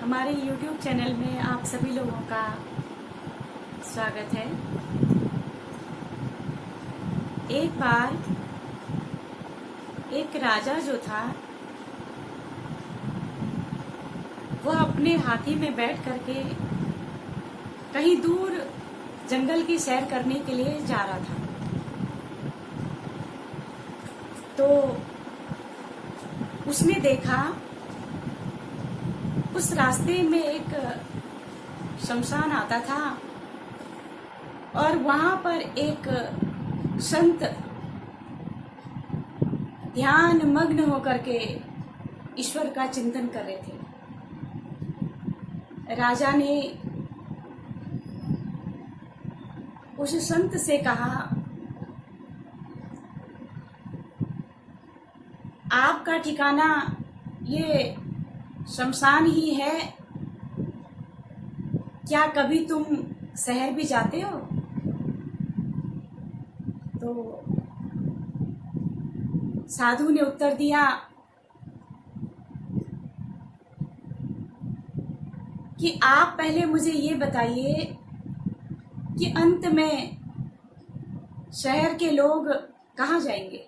हमारे YouTube channel में आप सभी लोगों का स्वागत है। एक बार एक राजा जो था वह अपने हाथी में बैठ करके कहीं दूर जंगल की सैर करने के लिए जा रहा था। तो उसने देखा उस रास्ते में एक शमशान आता था और वहां पर एक संत ध्यान मग्न होकर के ईश्वर का चिंतन कर रहे थे। राजा ने उस संत से कहा, आपका ठिकाना ये शमशान ही है, क्या कभी तुम शहर भी जाते हो? तो साधु ने उत्तर दिया कि आप पहले मुझे ये बताइए कि अंत में शहर के लोग कहाँ जाएंगे।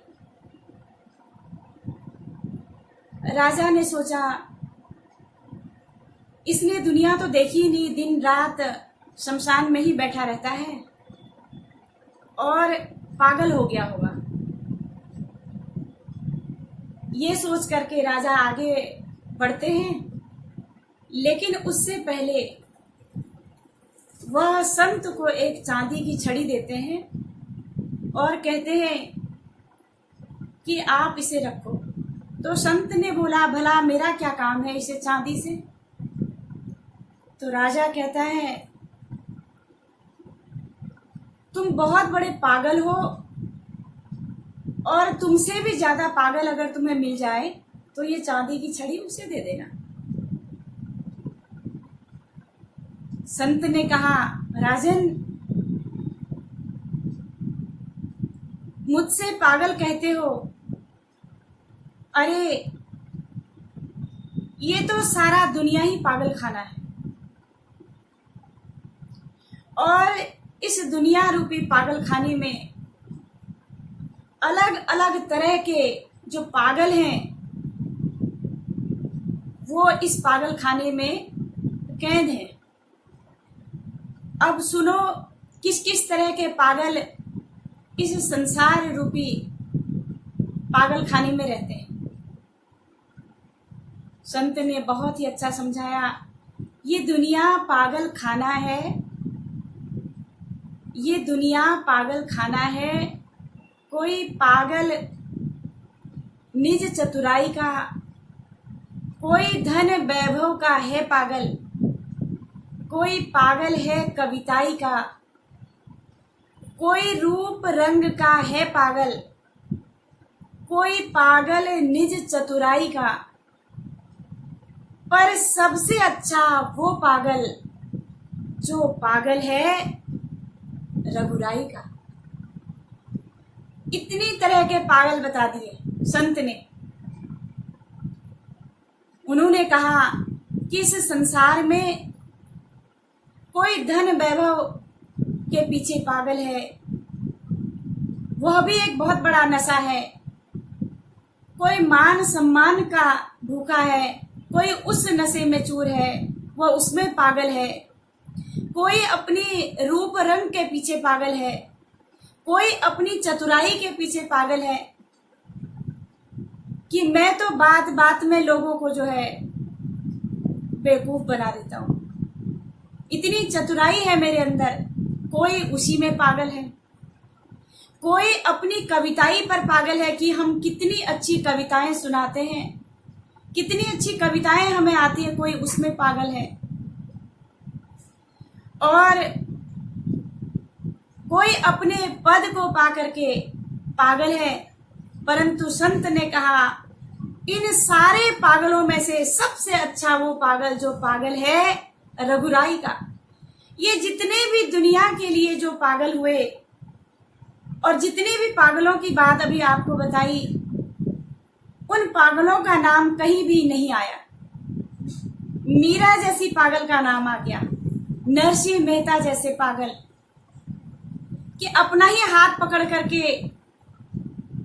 राजा ने सोचा, इसने दुनिया तो देखी नहीं, दिन रात शमशान में ही बैठा रहता है और पागल हो गया होगा। ये सोच करके राजा आगे बढ़ते हैं, लेकिन उससे पहले वह संत को एक चांदी की छड़ी देते हैं और कहते हैं कि आप इसे रखो। तो संत ने बोला, भला मेरा क्या काम है इसे चांदी से? तो राजा कहता है, तुम बहुत बड़े पागल हो और तुमसे भी ज्यादा पागल अगर तुम्हें मिल जाए तो ये चांदी की छड़ी उसे दे देना। संत ने कहा, राजन, मुझसे पागल कहते हो? अरे ये तो सारा दुनिया ही पागल खाना है और इस दुनिया रूपी पागल खाने में अलग अलग तरह के जो पागल हैं वो इस पागल खाने में कैद हैं। अब सुनो किस किस तरह के पागल इस संसार रूपी पागल खाने में रहते हैं। संत ने बहुत ही अच्छा समझाया, ये दुनिया पागल खाना है, ये दुनिया पागल खाना है। कोई पागल निज चतुराई का, कोई धन वैभव का है पागल, कोई पागल है कविताई का, कोई रूप रंग का है पागल, कोई पागल निज चतुराई का। पर सबसे अच्छा वो पागल जो पागल है रघुराई का। इतनी तरह के पागल बता दिए संत ने। उन्होंने कहा कि इस संसार में कोई धन वैभव के पीछे पागल है, वह भी एक बहुत बड़ा नशा है। कोई मान सम्मान का भूखा है, कोई उस नशे में चूर है, वह उसमें पागल है। कोई अपनी रूप रंग के पीछे पागल है, कोई अपनी चतुराई के पीछे पागल है कि मैं तो बात बात में लोगों को जो है बेवकूफ बना देता हूं, इतनी चतुराई है मेरे अंदर। कोई उसी में पागल है। कोई अपनी कविताई पर पागल है कि हम कितनी अच्छी कविताएं सुनाते हैं, कितनी अच्छी कविताएं हमें आती है, कोई उसमें पागल है। और कोई अपने पद को पा करके पागल है। परंतु संत ने कहा, इन सारे पागलों में से सबसे अच्छा वो पागल जो पागल है रघुराई का। ये जितने भी दुनिया के लिए जो पागल हुए और जितने भी पागलों की बात अभी आपको बताई, उन पागलों का नाम कहीं भी नहीं आया। मीरा जैसी पागल का नाम आ गया, नरसिंह मेहता जैसे पागल कि अपना ही हाथ पकड़ करके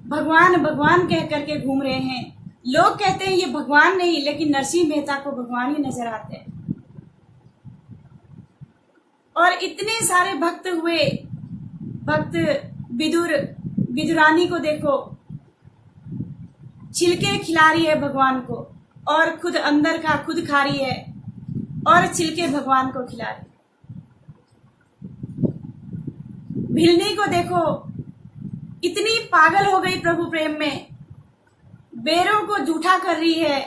भगवान भगवान कह करके घूम रहे हैं। लोग कहते हैं ये भगवान नहीं, लेकिन नरसिंह मेहता को भगवान ही नजर आते हैं। और इतने सारे भक्त हुए, भक्त विदुरानी को देखो, छिलके खिला रही है भगवान को और खुद अंदर का खुद खा रही है और छिलके भगवान को खिला रही है। भिलनी को देखो, इतनी पागल हो गई प्रभु प्रेम में, बेरों को जूठा कर रही है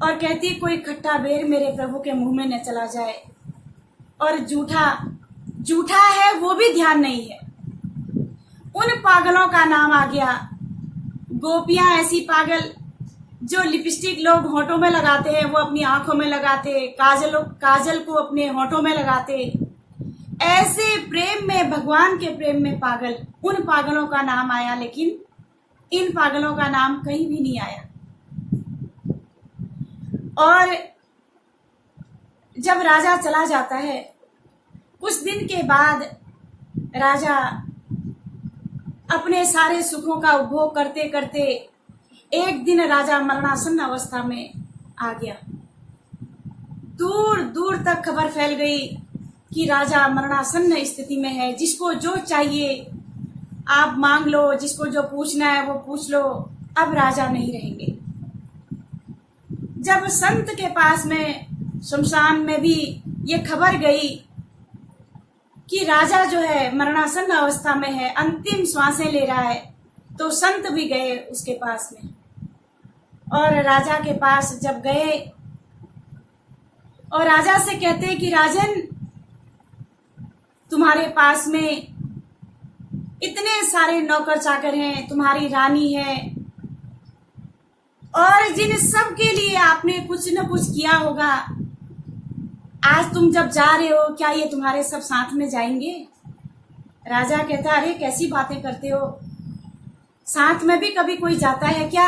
और कहती है कोई खट्टा बेर मेरे प्रभु के मुंह में न चला जाए। और जूठा है वो भी ध्यान नहीं है। उन पागलों का नाम आ गया गोपियां, ऐसी पागल जो लिपस्टिक लोग होठों में लगाते हैं वो अपनी आंखों में लगाते, काजल को अपने होठों में लगाते, ऐसे प्रेम में, भगवान के प्रेम में पागल, उन पागलों का नाम आया। लेकिन इन पागलों का नाम कहीं भी नहीं आया। और जब राजा चला जाता है, कुछ दिन के बाद राजा अपने सारे सुखों का उपभोग करते करते एक दिन राजा मरणासन्न अवस्था में आ गया। दूर दूर तक खबर फैल गई कि राजा मरणासन्न स्थिति में है, जिसको जो चाहिए आप मांग लो, जिसको जो पूछना है वो पूछ लो, अब राजा नहीं रहेंगे। जब संत के पास में शमशान में भी ये खबर गई कि राजा जो है मरणासन्न अवस्था में है, अंतिम श्वासें ले रहा है, तो संत भी गए उसके पास में। और राजा के पास जब गए और राजा से कहते कि राजन, तुम्हारे पास में इतने सारे नौकर चाकर हैं, तुम्हारी रानी है, और जिन सब के लिए आपने कुछ न कुछ किया होगा, आज तुम जब जा रहे हो क्या ये तुम्हारे सब साथ में जाएंगे? राजा कहता अरे कैसी बातें करते हो, साथ में भी कभी कोई जाता है क्या?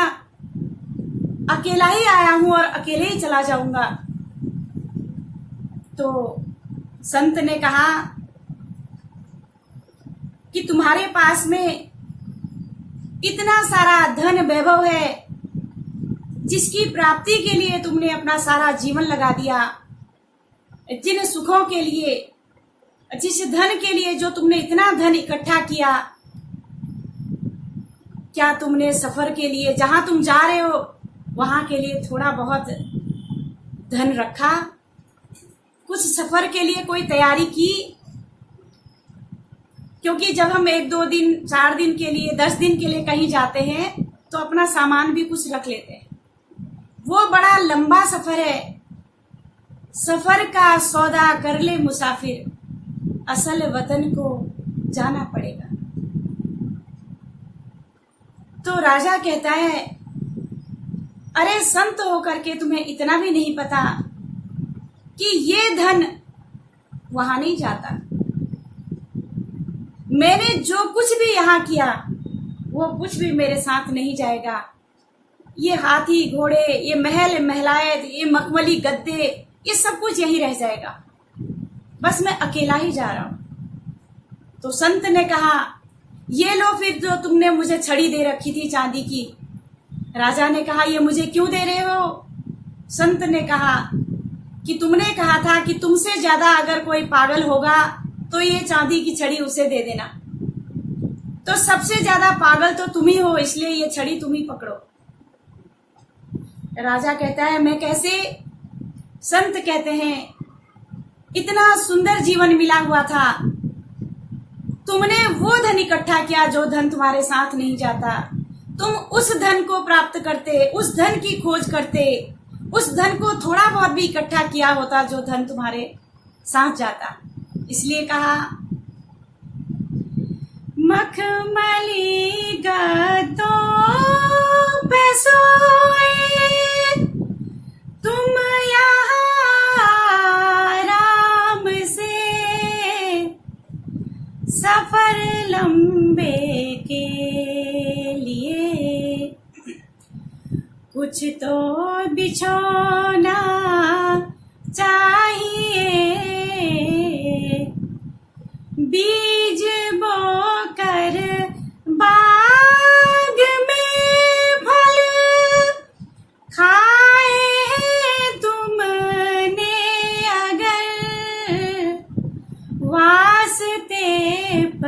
अकेला ही आया हूं और अकेले ही चला जाऊंगा। तो संत ने कहा कि तुम्हारे पास में इतना सारा धन वैभव है, जिसकी प्राप्ति के लिए तुमने अपना सारा जीवन लगा दिया, जिन सुखों के लिए, जिस धन के लिए जो तुमने इतना धन इकट्ठा किया, क्या तुमने सफर के लिए, जहां तुम जा रहे हो वहां के लिए थोड़ा बहुत धन रखा? कुछ सफर के लिए कोई तैयारी की? क्योंकि जब हम 1-2 दिन, 4 दिन के लिए, 10 दिन के लिए कहीं जाते हैं तो अपना सामान भी कुछ रख लेते हैं। वो बड़ा लंबा सफर है, सफर का सौदा कर ले मुसाफिर, असल वतन को जाना पड़ेगा। तो राजा कहता है अरे संत होकर के तुम्हें इतना भी नहीं पता कि ये धन वहां नहीं जाता। मैंने जो कुछ भी यहां किया वो कुछ भी मेरे साथ नहीं जाएगा। ये हाथी घोड़े, ये महल महलायत, ये मखमली गद्दे, ये सब कुछ यहीं रह जाएगा, बस मैं अकेला ही जा रहा हूं। तो संत ने कहा ये लो फिर जो तुमने मुझे छड़ी दे रखी थी चांदी की। राजा ने कहा ये मुझे क्यों दे रहे हो? संत ने कहा कि तुमने कहा था कि तुमसे ज्यादा अगर कोई पागल होगा तो ये चांदी की छड़ी उसे दे देना, तो सबसे ज्यादा पागल तो तुम ही हो, इसलिए ये छड़ी तुम ही पकड़ो। राजा कहता है मैं कैसे? संत कहते हैं इतना सुंदर जीवन मिला हुआ था, तुमने वो धन इकट्ठा किया जो धन तुम्हारे साथ नहीं जाता। तुम उस धन को प्राप्त करते, उस धन की खोज करते, उस धन को थोड़ा बहुत भी इकट्ठा किया होता जो धन तुम्हारे साथ जाता। इसलिए कहा मखमली गद्दों पे सोए तुम यहाँ आराम से, सफर लंबे के लिए कुछ तो बिछोना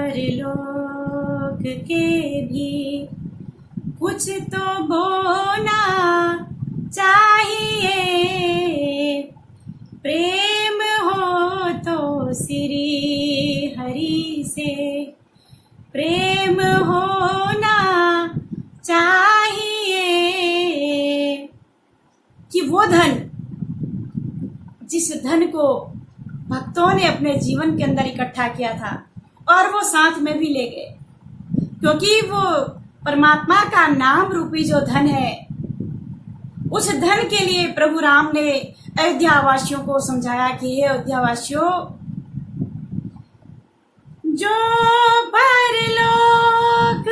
परलोक के भी कुछ तो बोना चाहिए। प्रेम हो तो श्री हरि से प्रेम होना चाहिए। कि वो धन, जिस धन को भक्तों ने अपने जीवन के अंदर इकट्ठा किया था और वो साथ में भी ले गए, क्योंकि वो परमात्मा का नाम रूपी जो धन है, उस धन के लिए प्रभु राम ने अयोध्या वासियों को समझाया कि हे अयोध्या वासियों, जो परलोक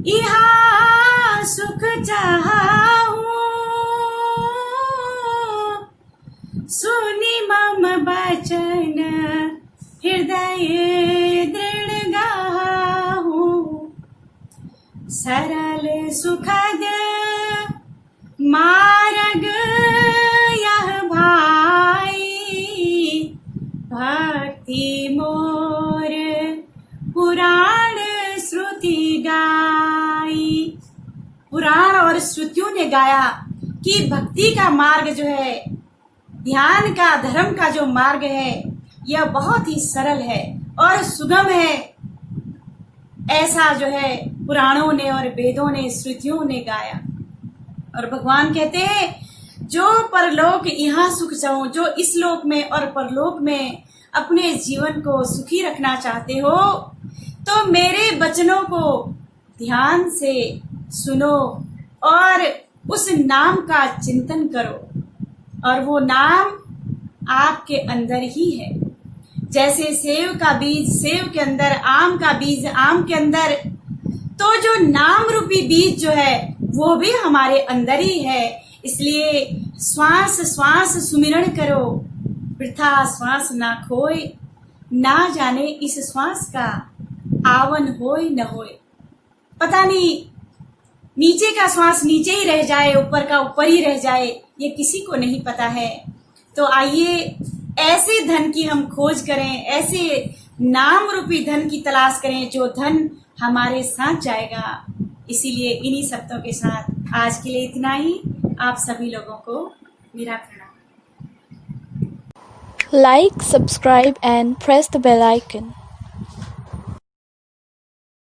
यहाँ सुख चाहूं, सुनि मम बचन हृदय दृढ़ गाहूं। सरल सुखद मार्ग यह भाई, भक्ति मोर पुराण श्रुति गाई। पुराण और श्रुतियों ने गाया कि भक्ति का मार्ग जो है, ध्यान का, धर्म का जो मार्ग है, यह बहुत ही सरल है और सुगम है। ऐसा जो है पुराणों ने और वेदों ने, श्रुतियों ने गाया। और भगवान कहते हैं, जो परलोक यहाँ सुख चाहो, जो इस लोक में और परलोक में अपने जीवन को सुखी रखना चाहते हो, तो मेरे वचनों को ध्यान से सुनो और उस नाम का चिंतन करो। और वो नाम आपके अंदर ही है। जैसे सेव का बीज सेव के अंदर, आम का बीज आम के अंदर, तो जो नाम रूपी बीज जो है वो भी हमारे अंदर ही है। इसलिए श्वास श्वास सुमिरन करो, वृथा श्वास ना खोए, ना जाने इस श्वास का आवन होए न होए। पता नहीं नीचे का श्वास नीचे ही रह जाए, ऊपर का ऊपर ही रह जाए, ये किसी को नहीं पता है। तो आइए ऐसे धन की हम खोज करें, ऐसे नाम रूपी धन की तलाश करें जो धन हमारे साथ जाएगा। इसीलिए इन्हीं शब्दों के साथ आज के लिए इतना ही। आप सभी लोगों को मेरा प्रणाम। Like, subscribe and press the bell icon.